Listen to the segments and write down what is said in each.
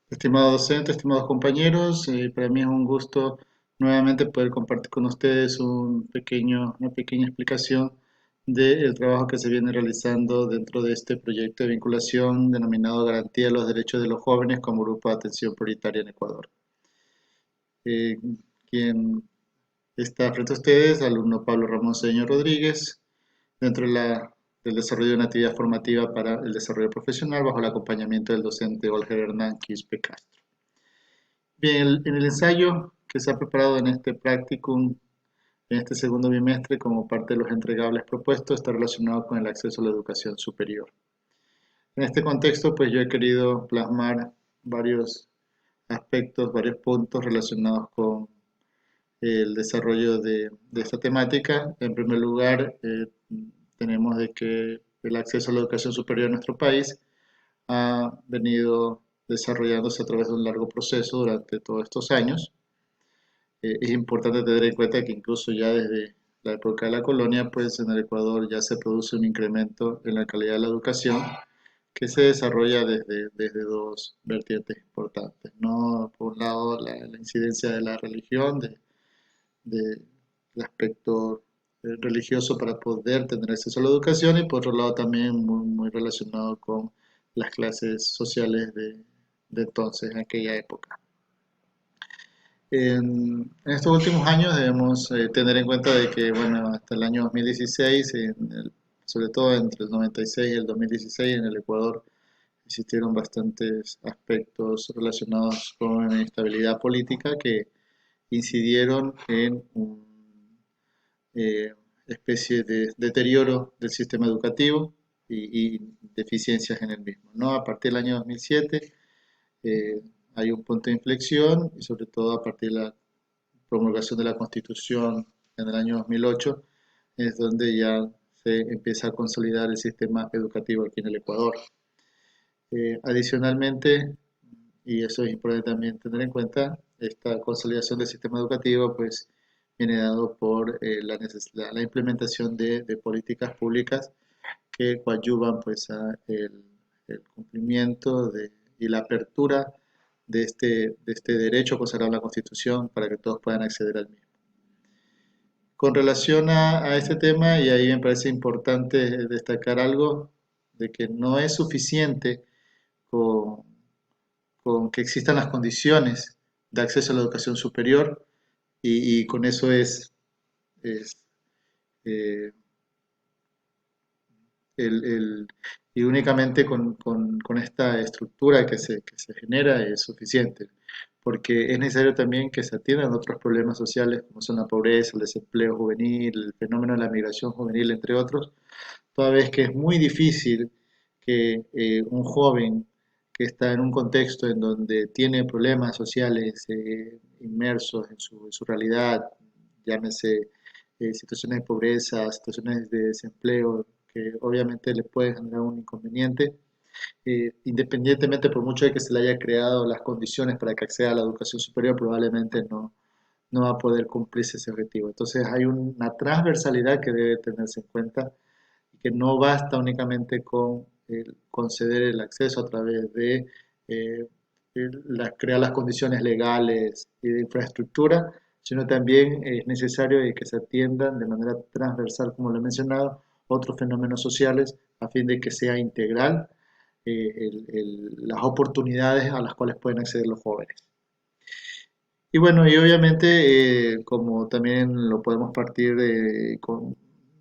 Estimado docente, estimados compañeros, para mí es un gusto nuevamente poder compartir con ustedes una pequeña explicación del trabajo que se viene realizando dentro de este proyecto de vinculación denominado Garantía de los Derechos de los Jóvenes como Grupo de Atención Prioritaria en Ecuador. Eh, Quien está frente a ustedes, alumno Pablo Ramón Cedeño Rodríguez, dentro del desarrollo de una actividad formativa para el desarrollo profesional bajo el acompañamiento del docente Olger Hernán Quispe Castro. Bien, en el ensayo que se ha preparado en este practicum, en este segundo bimestre, como parte de los entregables propuestos, está relacionado con el acceso a la educación superior. En este contexto, pues yo he querido plasmar varios aspectos, varios puntos relacionados con el desarrollo de esta temática. En primer lugar, tenemos de que el acceso a la educación superior en nuestro país ha venido desarrollándose a través de un largo proceso durante todos estos años. Es importante tener en cuenta que incluso ya desde la época de la colonia, pues en el Ecuador ya se produce un incremento en la calidad de la educación que se desarrolla desde dos vertientes importantes, ¿no? Por un lado, la incidencia de la religión, del aspecto religioso para poder tener acceso a la educación, y por otro lado también muy relacionado con las clases sociales de entonces, en aquella época. En estos últimos años debemos tener en cuenta de que, bueno, hasta el año 2016, sobre todo entre el 96 y el 2016, en el Ecuador existieron bastantes aspectos relacionados con la inestabilidad política que incidieron en una especie de deterioro del sistema educativo y deficiencias en el mismo, ¿no? A partir del año 2007 eh, hay un punto de inflexión, y sobre todo a partir de la promulgación de la Constitución en el año 2008, es donde ya se empieza a consolidar el sistema educativo aquí en el Ecuador. Adicionalmente, y eso es importante también tener en cuenta, esta consolidación del sistema educativo pues viene dado por la implementación de políticas públicas que coadyuvan pues a el cumplimiento y la apertura de este derecho consagrado en la Constitución para que todos puedan acceder al mismo. Con relación a este tema, y ahí me parece importante destacar algo, de que no es suficiente con, con que existan las condiciones de acceso a la educación superior, y con eso es eh, y únicamente con esta estructura que se genera es suficiente, porque es necesario también que se atiendan otros problemas sociales como son la pobreza, el desempleo juvenil, el fenómeno de la migración juvenil, entre otros, toda vez que es muy difícil que un joven que está en un contexto en donde tiene problemas sociales inmersos en su realidad, llámese situaciones de pobreza, situaciones de desempleo, que obviamente le pueden generar un inconveniente, independientemente por mucho de que se le haya creado las condiciones para que acceda a la educación superior, probablemente no va a poder cumplirse ese objetivo. Entonces hay una transversalidad que debe tenerse en cuenta, y que no basta únicamente con conceder el acceso a través de crear las condiciones legales y de infraestructura, sino también es necesario que se atiendan de manera transversal, como lo he mencionado, otros fenómenos sociales a fin de que sea integral las oportunidades a las cuales pueden acceder los jóvenes. Y bueno, y obviamente, como también lo podemos partir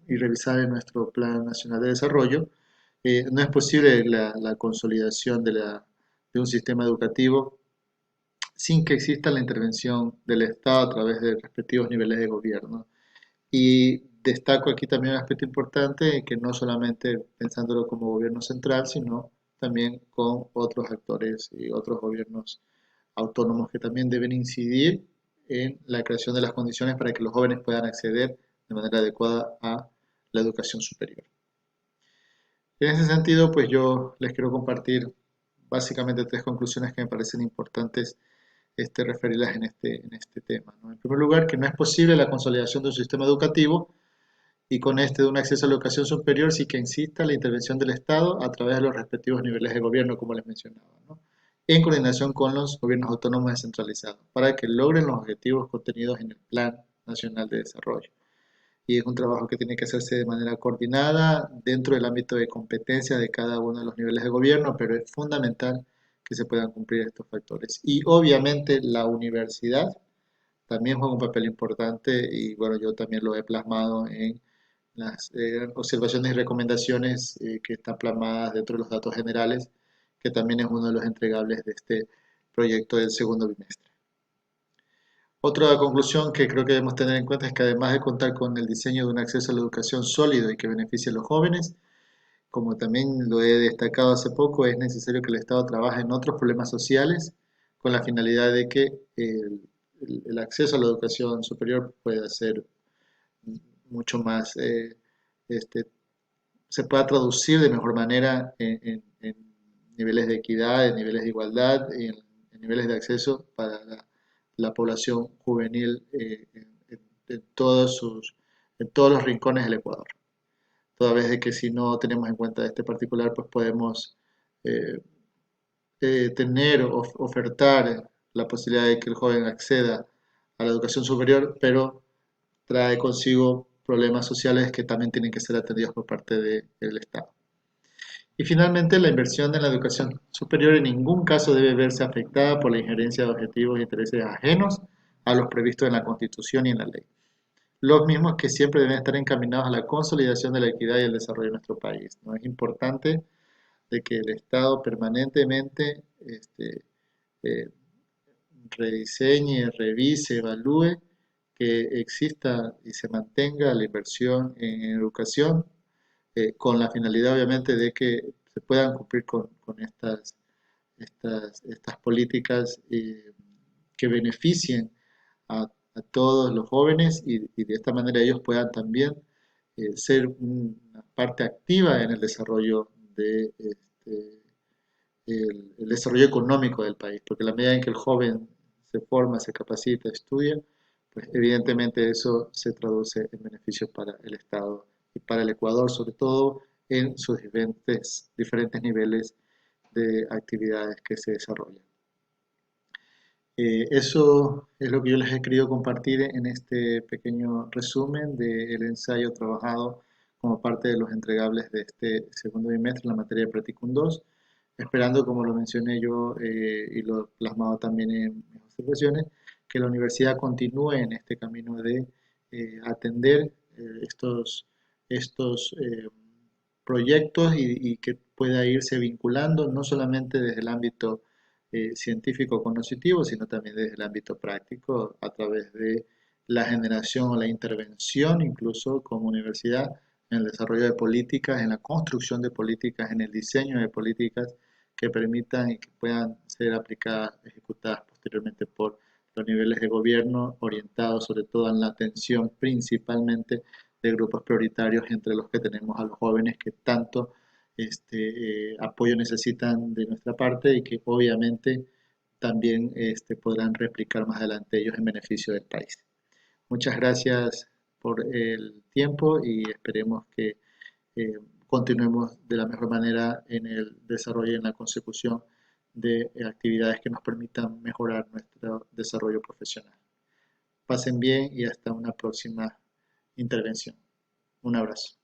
y revisar en nuestro Plan Nacional de Desarrollo, no es posible la consolidación de un sistema educativo sin que exista la intervención del Estado a través de respectivos niveles de gobierno. Y destaco aquí también un aspecto importante, que no solamente pensándolo como gobierno central, sino también con otros actores y otros gobiernos autónomos que también deben incidir en la creación de las condiciones para que los jóvenes puedan acceder de manera adecuada a la educación superior. En ese sentido, pues yo les quiero compartir básicamente tres conclusiones que me parecen importantes referirlas en este tema, ¿no? En primer lugar, que no es posible la consolidación de un sistema educativo y con de un acceso a la educación superior sí que insista la intervención del Estado a través de los respectivos niveles de gobierno, como les mencionaba, ¿no? en coordinación con los gobiernos autónomos descentralizados para que logren los objetivos contenidos en el Plan Nacional de Desarrollo. Y es un trabajo que tiene que hacerse de manera coordinada dentro del ámbito de competencia de cada uno de los niveles de gobierno, pero es fundamental que se puedan cumplir estos factores. Y obviamente la universidad también juega un papel importante y bueno, yo también lo he plasmado en las observaciones y recomendaciones que están plasmadas dentro de los datos generales, que también es uno de los entregables de este proyecto del segundo bimestre. Otra conclusión que creo que debemos tener en cuenta es que además de contar con el diseño de un acceso a la educación sólido y que beneficie a los jóvenes, como también lo he destacado hace poco, es necesario que el Estado trabaje en otros problemas sociales con la finalidad de que el acceso a la educación superior pueda ser mucho más, este, se pueda traducir de mejor manera en niveles de equidad, en niveles de igualdad y en niveles de acceso para la población juvenil en en todos los rincones del Ecuador. Toda vez de que si no tenemos en cuenta este particular, pues podemos eh, tener o ofertar la posibilidad de que el joven acceda a la educación superior, pero trae consigo problemas sociales que también tienen que ser atendidos por parte del Estado. Y finalmente, la inversión en la educación superior en ningún caso debe verse afectada por la injerencia de objetivos e intereses ajenos a los previstos en la Constitución y en la ley. Los mismos que siempre deben estar encaminados a la consolidación de la equidad y el desarrollo de nuestro país, ¿no? Es importante de que el Estado permanentemente eh, rediseñe, revise, evalúe que exista y se mantenga la inversión en educación con la finalidad obviamente de que se puedan cumplir con estas políticas que beneficien a todos los jóvenes y de esta manera ellos puedan también ser una parte activa en el desarrollo el desarrollo económico del país, porque a la medida en que el joven se forma, se capacita, estudia, pues evidentemente eso se traduce en beneficios para el Estado y para el Ecuador, sobre todo en sus diferentes niveles de actividades que se desarrollan. Eso es lo que yo les he querido compartir en este pequeño resumen del ensayo trabajado como parte de los entregables de este segundo bimestre en la materia de Practicum 2, esperando, como lo mencioné yo y lo he plasmado también en mis observaciones, que la universidad continúe en este camino de atender estos proyectos y que pueda irse vinculando no solamente desde el ámbito científico cognitivo, sino también desde el ámbito práctico a través de la generación o la intervención, incluso como universidad, en el desarrollo de políticas, en la construcción de políticas, en el diseño de políticas que permitan y que puedan ser aplicadas, ejecutadas posteriormente por los niveles de gobierno, orientados sobre todo en la atención principalmente de grupos prioritarios, entre los que tenemos a los jóvenes que tanto apoyo necesitan de nuestra parte y que obviamente también podrán replicar más adelante ellos en beneficio del país. Muchas gracias por el tiempo y esperemos que eh, continuemos de la mejor manera en el desarrollo y en la consecución de actividades que nos permitan mejorar nuestro desarrollo profesional. Pasen bien y hasta una próxima intervención. Un abrazo.